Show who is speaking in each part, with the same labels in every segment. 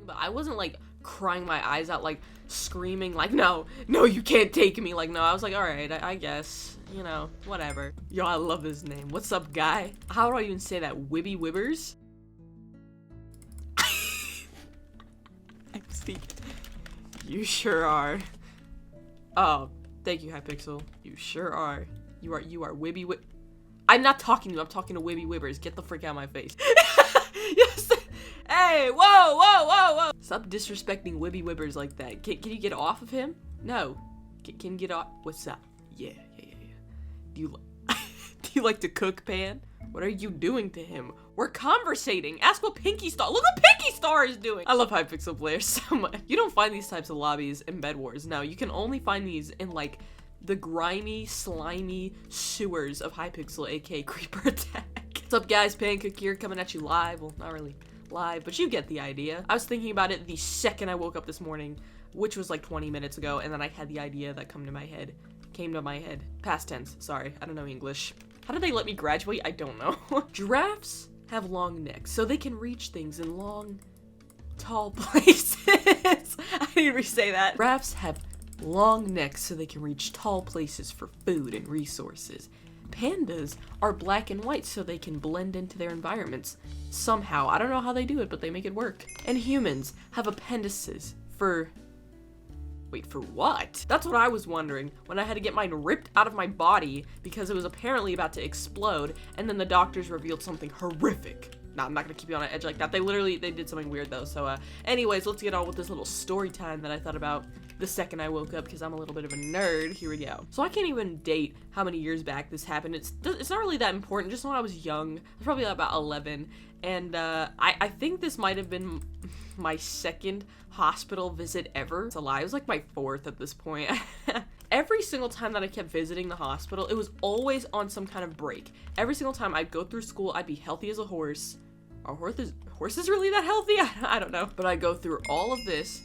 Speaker 1: but I wasn't like crying my eyes out, like screaming like, no, you can't take me. Like, no, I was like, all right, I guess, you know, whatever. Yo, I love this name. What's up, guy? How do I even say that? Wibby Wibbers? I'm Steve. You sure are. Oh, thank you, Hypixel. You sure are. You are Wibby Wib. I'm not talking to you. I'm talking to Wibby Wibbers. Get the frick out of my face. Yes. Hey, whoa. Stop disrespecting Wibby Wibbers like that. Can you get off of him? No. Can you get off? What's up? Yeah. Do you like to cook, Pan? What are you doing to him? We're conversating. Ask what Pinky Star. Look what Pinky Star is doing. I love Hypixel players so much. You don't find these types of lobbies in Bed Wars. No, you can only find these in like the grimy, slimy sewers of Hypixel, aka Creeper Attack. What's up, guys? Pancake here, coming at you live. Well, not really live, but you get the idea. I was thinking about it the second I woke up this morning, which was like 20 minutes ago, and then I had the idea that came to my head. Past tense, sorry, I don't know English. How did they let me graduate? I don't know. Giraffes have long necks, so they can reach things in long, tall places. I didn't re-say that. Giraffes have long necks, so they can reach tall places for food and resources. Pandas are black and white, so they can blend into their environments. Somehow, I don't know how they do it, but they make it work. And humans have appendices for... Wait, for what? That's what I was wondering when I had to get mine ripped out of my body because it was apparently about to explode, and then the doctors revealed something horrific. Nah, I'm not gonna keep you on an edge like that. They did something weird though. So anyways, let's get on with this little story time that I thought about the second I woke up because I'm a little bit of a nerd. Here we go. So I can't even date how many years back this happened. It's not really that important. Just when I was young, I was probably about 11, and I think this might have been my second hospital visit ever. It's a lie. It was like my fourth at this point. Every single time that I kept visiting the hospital, it was always on some kind of break. Every single time I'd go through school, I'd be healthy as a horse. Are horses really that healthy? I don't know. But I'd go through all of this,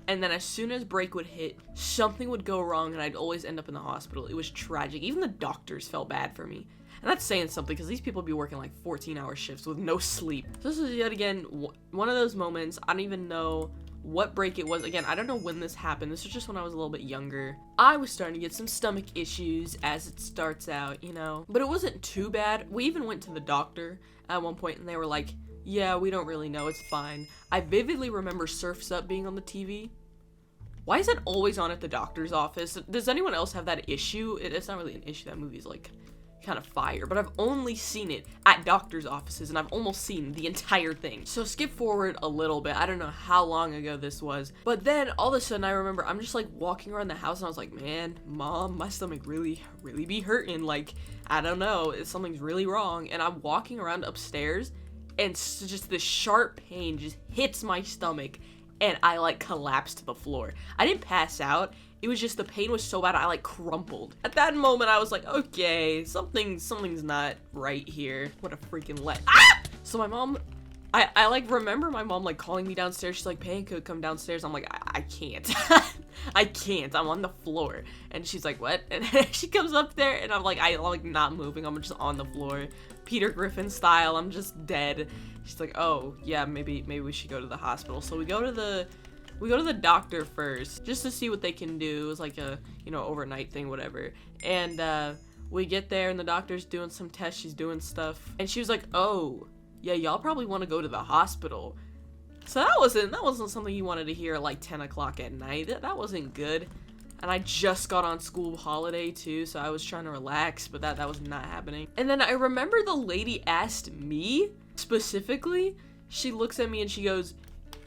Speaker 1: and then as soon as break would hit, something would go wrong, and I'd always end up in the hospital. It was tragic. Even the doctors felt bad for me. And that's saying something, because these people be working like 14-hour shifts with no sleep. So this is yet again one of those moments. I don't even know what break it was. Again, I don't know when this happened. This was just when I was a little bit younger. I was starting to get some stomach issues as it starts out, you know. But it wasn't too bad. We even went to the doctor at one point, and they were like, yeah, we don't really know. It's fine. I vividly remember Surf's Up being on the TV. Why is it always on at the doctor's office? Does anyone else have that issue? It's not really an issue. That movie's like kind of fire, but I've only seen it at doctor's offices, and I've almost seen the entire thing. So skip forward a little bit. I don't know how long ago this was, but then all of a sudden I remember I'm just like walking around the house, and I was like, man, Mom, my stomach really be hurting. Like, I don't know, something's really wrong. And I'm walking around upstairs, and just this sharp pain just hits my stomach, and I like collapsed to the floor. I didn't pass out. It was just the pain was so bad I like crumpled. At that moment I was like, okay, something's not right here. What a freaking ah! So my mom, I like remember my mom like calling me downstairs. She's like, Panko, come downstairs. I'm like, I can't. I can't. I'm on the floor. And she's like, what? And she comes up there, and I'm like not moving. I'm just on the floor, Peter Griffin style. I'm just dead. She's like, oh yeah, maybe we should go to the hospital. So we go to the doctor first, just to see what they can do. It was like a, you know, overnight thing, whatever. And we get there, and the doctor's doing some tests. She's doing stuff, and she was like, oh yeah, y'all probably want to go to the hospital. So that wasn't something you wanted to hear at like 10 o'clock at night. That wasn't good. And I just got on school holiday too, so I was trying to relax, but that was not happening. And then I remember the lady asked me specifically, she looks at me and she goes,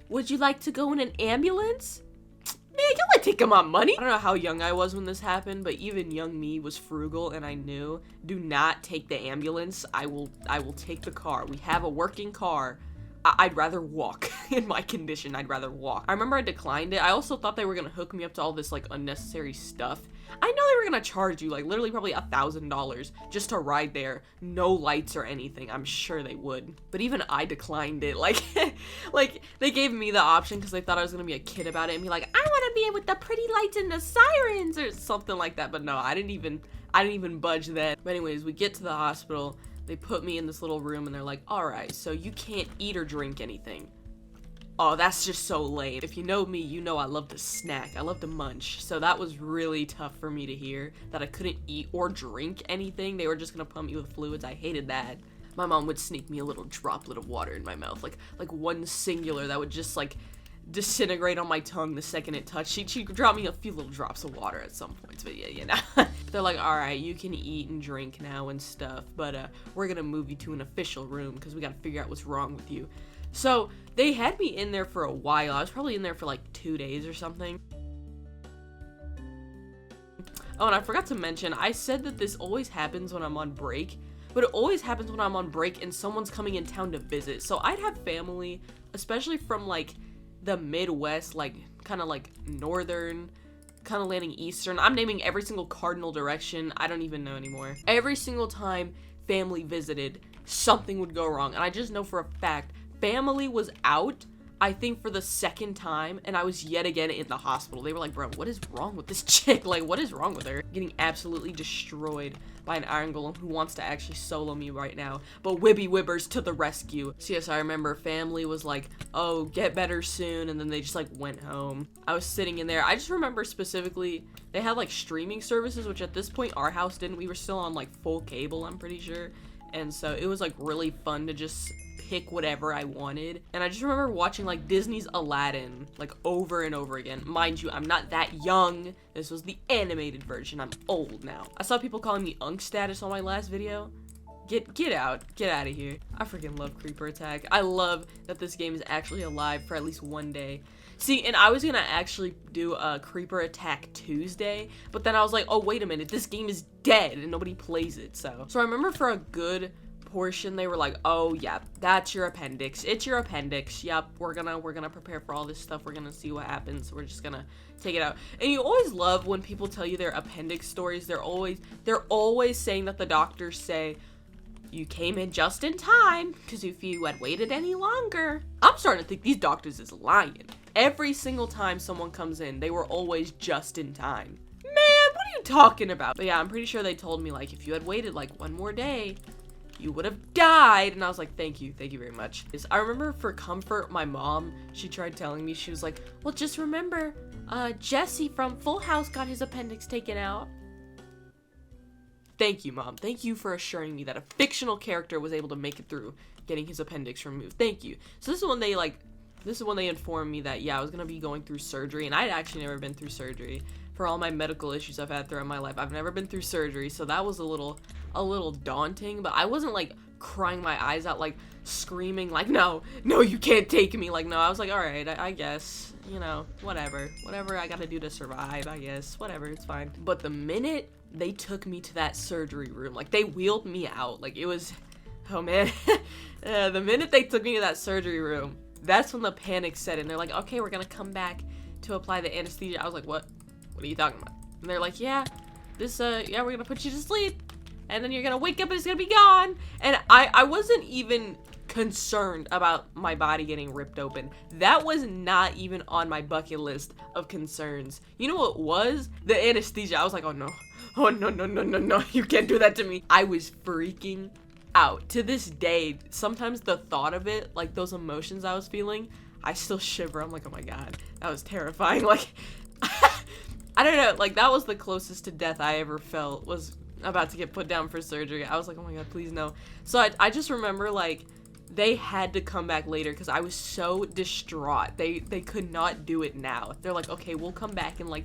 Speaker 1: would you like to go in an ambulance? Man, you like taking my money. I don't know how young I was when this happened, but even young me was frugal, and I knew, do not take the ambulance. I will take the car. We have a working car. I'd rather walk. In my condition, I'd rather walk. I remember I declined it. I also thought they were gonna hook me up to all this like unnecessary stuff. I know they were gonna charge you like literally probably $1,000 just to ride there. No lights or anything. I'm sure they would. But even I declined it. Like, like they gave me the option because they thought I was gonna be a kid about it and be like, I wanna be with the pretty lights and the sirens or something like that. But no, I didn't even budge then. But anyways, we get to the hospital. They put me in this little room, and they're like, all right, so you can't eat or drink anything. Oh, that's just so lame. If you know me, you know I love to snack. I love to munch. So that was really tough for me to hear, that I couldn't eat or drink anything. They were just gonna pump me with fluids. I hated that. My mom would sneak me a little droplet of water in my mouth, like one singular that would just like disintegrate on my tongue the second it touched. She'd drop me a few little drops of water at some points, but yeah, you know. They're like, all right, you can eat and drink now and stuff, but we're gonna move you to an official room because we gotta figure out what's wrong with you. So they had me in there for a while. I was probably in there for like 2 days or something. Oh, and I forgot to mention, I said that this always happens when I'm on break, but it always happens when I'm on break and someone's coming in town to visit. So I'd have family, especially from like the Midwest, like kind of like northern, kind of landing eastern. I'm naming every single cardinal direction. I don't even know anymore. Every single time family visited, something would go wrong. And I just know for a fact, family was out, I think for the second time, and I was yet again in the hospital. They were like, bro, what is wrong with this chick? Like, what is wrong with her? Getting absolutely destroyed by an iron golem who wants to actually solo me right now. But Wibby Wibbers to the rescue. So yes, I remember family was like, oh, get better soon, and then they just like went home. I was sitting in there. I just remember specifically, they had like streaming services, which at this point our house didn't. We were still on like full cable, I'm pretty sure. And so it was like really fun to just pick whatever I wanted. And I just remember watching like Disney's Aladdin like over and over again. Mind you, I'm not that young. This was the animated version. I'm old now. I saw people calling me Unk status on my last video. Get out of here. I freaking love Creeper Attack. I love that this game is actually alive for at least one day. See, and I was gonna actually do a Creeper Attack Tuesday, but then I was like, oh wait a minute, this game is dead and nobody plays it. So I remember for a good portion they were like, oh yeah, that's your appendix, it's your appendix, yep, we're gonna prepare for all this stuff, we're gonna see what happens, we're just gonna take it out. And you always love when people tell you their appendix stories. They're always saying that the doctors say, you came in just in time, because if you had waited any longer. I'm starting to think these doctors is lying. Every single time someone comes in, they were always just in time. Man, what are you talking about? But yeah, I'm pretty sure they told me like, if you had waited like one more day, you would have died. And I was like, thank you very much. I remember for comfort, my mom, she tried telling me, she was like, well, just remember, Jesse from Full House got his appendix taken out. Thank you, Mom. Thank you for assuring me that a fictional character was able to make it through getting his appendix removed. Thank you. So this is when they informed me that, yeah, I was gonna be going through surgery, and I'd actually never been through surgery. For all my medical issues I've had throughout my life, I've never been through surgery, so that was a little daunting, but I wasn't like crying my eyes out, like screaming like, no, you can't take me. Like, no, I was like, all right, I guess, you know, whatever I gotta do to survive, I guess, whatever, it's fine. But the minute they took me to that surgery room, like they wheeled me out, like it was, oh man, the minute they took me to that surgery room, that's when the panic set in. They're like, okay, we're gonna come back to apply the anesthesia. I was like, what are you talking about? And they're like, yeah, we're gonna put you to sleep, and then you're gonna wake up and it's gonna be gone. And I wasn't even concerned about my body getting ripped open. That was not even on my bucket list of concerns. You know what was? The anesthesia. I was like, oh no, you can't do that to me. I was freaking out. To this day, sometimes the thought of it, like those emotions I was feeling, I still shiver. I'm like, oh my god, that was terrifying. Like, I don't know, like that was the closest to death I ever felt, was about to get put down for surgery. I was like, oh my god, please no. So I just remember like they had to come back later because I was so distraught. They could not do it now. They're like, okay, we'll come back in like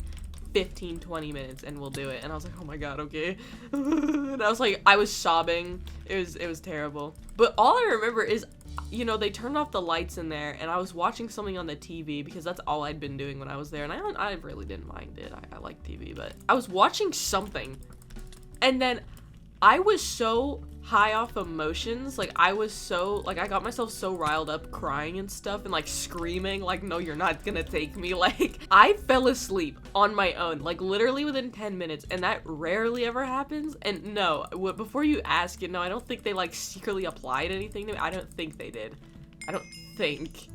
Speaker 1: 15-20 minutes and we'll do it. And I was like, oh my god, okay. And I was like, I was sobbing. It was terrible. But all I remember is, you know, they turned off the lights in there and I was watching something on the TV because that's all I'd been doing when I was there, and I really didn't mind it. I like TV, but I was watching something and then I was so high off emotions, like I got myself so riled up crying and stuff and like screaming like, no, you're not gonna take me. Like I fell asleep on my own, like literally within 10 minutes, and that rarely ever happens. And no, before you ask it, no, I don't think they like secretly applied anything to me. I don't think they did. I don't think.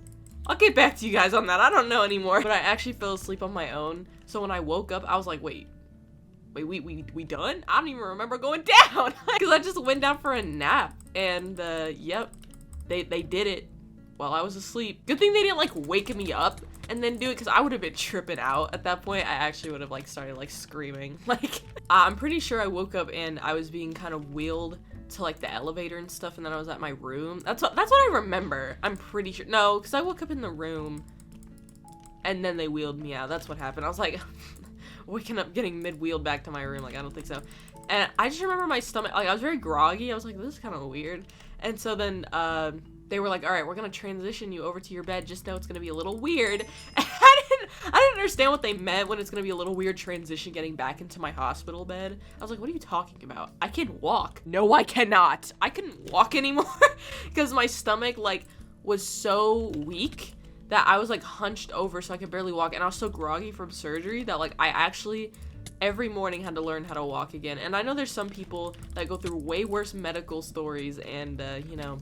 Speaker 1: I'll get back to you guys on that. I don't know anymore. But I actually fell asleep on my own. So when I woke up, I was like, wait, we done? I don't even remember going down because I just went down for a nap. And yep, they did it. while I was asleep. Good thing they didn't like wake me up and then do it, because I would have been tripping out at that point. I actually would have like started like screaming. Like, I'm pretty sure I woke up and I was being kind of wheeled to like the elevator and stuff, and then I was at my room. That's what I remember. I'm pretty sure. No, because I woke up in the room and then they wheeled me out. That's what happened. I was like waking up getting mid-wheeled back to my room. Like, I don't think so. And I just remember my stomach, like, I was very groggy. I was like, this is kind of weird. And so then they were like, all right, we're gonna transition you over to your bed. Just know it's gonna be a little weird. And I didn't understand what they meant when it's gonna be a little weird transition getting back into my hospital bed. I was like, what are you talking about? I can walk. No, I cannot. I couldn't walk anymore because my stomach like was so weak that I was like hunched over so I could barely walk, and I was so groggy from surgery that like I actually every morning had to learn how to walk again. And I know there's some people that go through way worse medical stories and you know,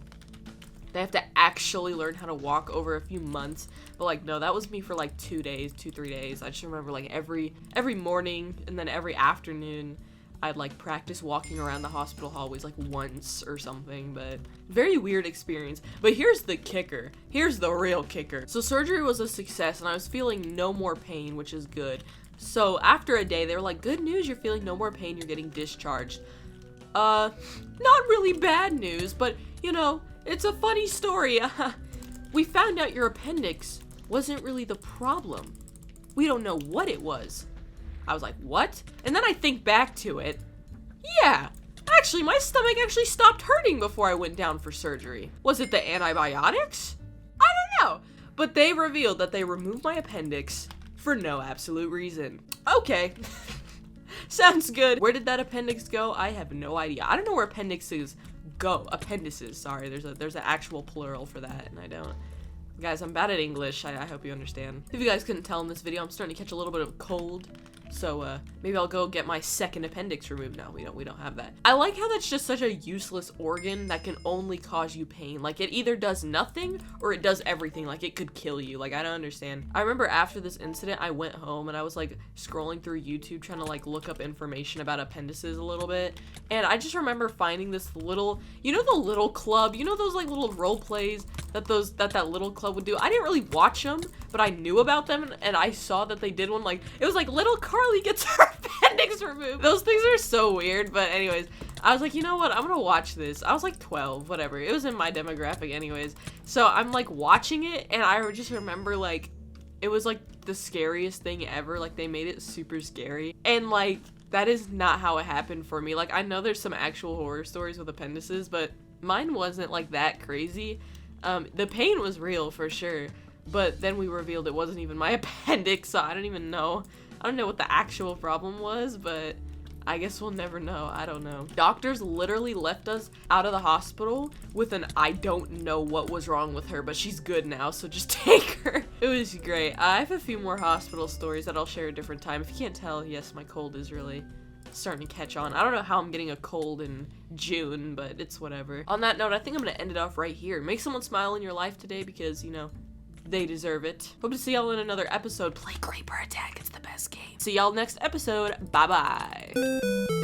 Speaker 1: they have to actually learn how to walk over a few months. But like, no, that was me for like 3 days. I just remember like every morning and then every afternoon I'd like practice walking around the hospital hallways like once or something. But very weird experience. But here's the kicker. Here's the real kicker. So surgery was a success and I was feeling no more pain, which is good. So after a day, they were like, good news, you're feeling no more pain, you're getting discharged. Not really bad news, but you know, it's a funny story. We found out your appendix wasn't really the problem. We don't know what it was. I was like, what? And then I think back to it. Yeah, actually, my stomach actually stopped hurting before I went down for surgery. Was it the antibiotics? I don't know. But they revealed that they removed my appendix for no absolute reason. Okay. Sounds good. Where did that appendix go? I have no idea. I don't know where appendixes go. Appendices, sorry. There's an actual plural for that, and I don't. Guys, I'm bad at English. I hope you understand. If you guys couldn't tell in this video, I'm starting to catch a little bit of a cold. So, maybe I'll go get my second appendix removed. No, we don't have that. I like how that's just such a useless organ that can only cause you pain. Like, it either does nothing or it does everything. Like, it could kill you. Like, I don't understand. I remember after this incident, I went home and I was, like, scrolling through YouTube trying to, like, look up information about appendices a little bit. And I just remember finding this little, you know the little club? You know those, like, little role plays that that little club would do? I didn't really watch them, but I knew about them, and I saw that they did one. Like, it was like little Carly gets her appendix removed. Those things are so weird. But anyways, I was like, you know what, I'm gonna watch this. I was like 12, whatever, it was in my demographic anyways. So I'm like watching it, and I just remember like it was like the scariest thing ever. Like, they made it super scary, and like that is not how it happened for me. Like, I know there's some actual horror stories with appendices, but mine wasn't like that crazy. The pain was real for sure, but then we revealed it wasn't even my appendix, so I don't even know. I don't know what the actual problem was, but I guess we'll never know. I don't know. Doctors literally left us out of the hospital with an I don't know what was wrong with her, but she's good now, so just take her. It was great. I have a few more hospital stories that I'll share a different time. If you can't tell, yes, my cold is really starting to catch on. I don't know how I'm getting a cold in June, but it's whatever. On that note, I think I'm gonna end it off right here. Make someone smile in your life today because, you know, they deserve it. Hope to see y'all in another episode. Play Creeper Attack, it's the best game. See y'all next episode. Bye-bye.